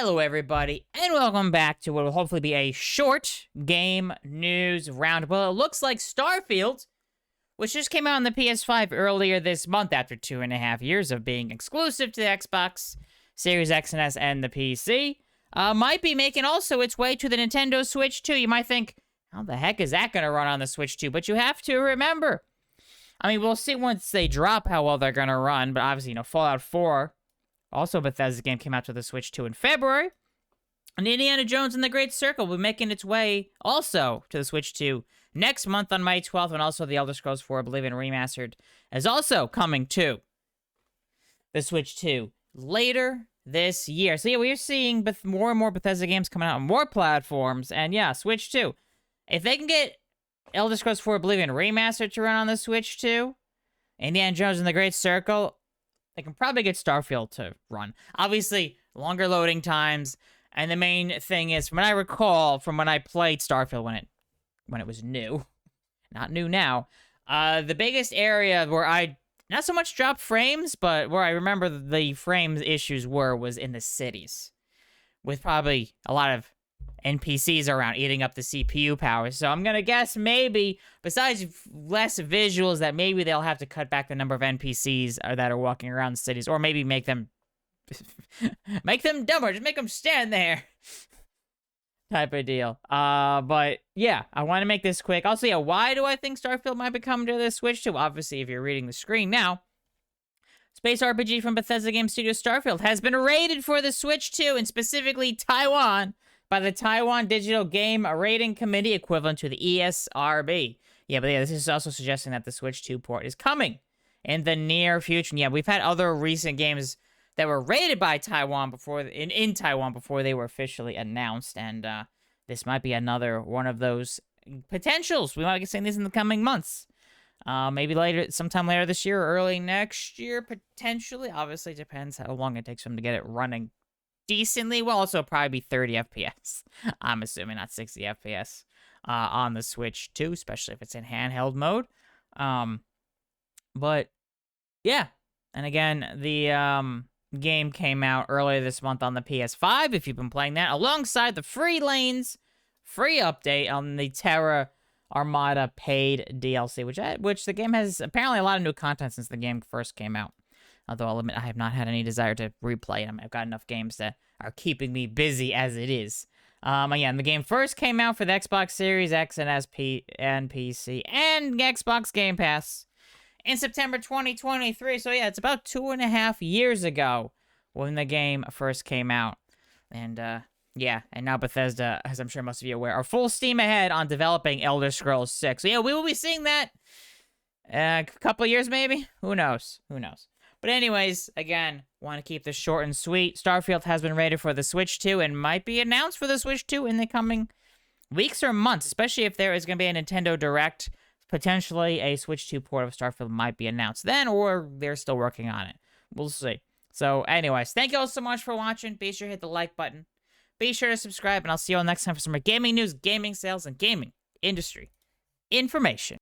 Hello, everybody, and welcome back to what will hopefully be a short game news roundup. It looks like Starfield, which just came out on the PS5 earlier this month after 2.5 years of being exclusive to the Xbox Series X and S and the PC, might be making also its way to the Nintendo Switch 2. You might think, how the heck is that going to run on the Switch 2? But you have to remember, I mean, we'll see once they drop how well they're going to run, but obviously, Fallout 4... also, Bethesda game came out to the Switch 2 in February. And Indiana Jones and the Great Circle will be making its way also to the Switch 2 next month on May 12th. And also The Elder Scrolls 4 Oblivion Remastered is also coming to the Switch 2 later this year. So yeah, we're seeing more and more Bethesda games coming out on more platforms. And yeah, Switch 2. If they can get Elder Scrolls 4 Oblivion Remastered to run on the Switch 2, Indiana Jones and the Great Circle, they can probably get Starfield to run. Obviously, longer loading times, and the main thing is, from what I recall, from when I played Starfield when it was new, not new now, the biggest area where I not so much dropped frames, but where I remember the frames issues was in the cities, with probably a lot of NPCs around eating up the CPU power. So I'm gonna guess maybe, besides less visuals, that maybe they'll have to cut back the number of NPCs that are walking around the cities, or maybe make them dumber, just make them stand there type of deal. But yeah, I want to make this quick. Also, yeah, why do I think Starfield might be coming to the Switch 2? Obviously, if you're reading the screen now, space RPG from Bethesda Game Studios Starfield has been rated for the Switch 2, and specifically Taiwan, by the Taiwan Digital Game Rating Committee, equivalent to the ESRB. Yeah, but yeah, this is also suggesting that the Switch 2 port is coming in the near future. And yeah, we've had other recent games that were rated by Taiwan before, in Taiwan before they were officially announced, and this might be another one of those potentials. We might be seeing these in the coming months. Maybe sometime later this year or early next year, potentially. Obviously, depends how long it takes them to get it running decently. Well, also probably be 30 FPS. I'm assuming, not 60 FPS on the Switch 2, especially if it's in handheld mode. But yeah, and again, the game came out earlier this month on the PS5. If you've been playing that, alongside the free update on the Terra Armada paid DLC, which the game has apparently a lot of new content since the game first came out. Although I'll admit I have not had any desire to replay them. I've got enough games that are keeping me busy as it is. Again, the game first came out for the Xbox Series X and S and PC and Xbox Game Pass in September 2023. So yeah, it's about 2.5 years ago when the game first came out. And yeah, and now Bethesda, as I'm sure most of you are aware, are full steam ahead on developing Elder Scrolls 6. So yeah, we will be seeing that a couple of years maybe? Who knows? Who knows? But anyways, again, want to keep this short and sweet. Starfield has been rated for the Switch 2 and might be announced for the Switch 2 in the coming weeks or months, especially if there is going to be a Nintendo Direct. Potentially a Switch 2 port of Starfield might be announced then, or they're still working on it. We'll see. So anyways, thank you all so much for watching. Be sure to hit the like button. Be sure to subscribe, and I'll see you all next time for some more gaming news, gaming sales, and gaming industry information.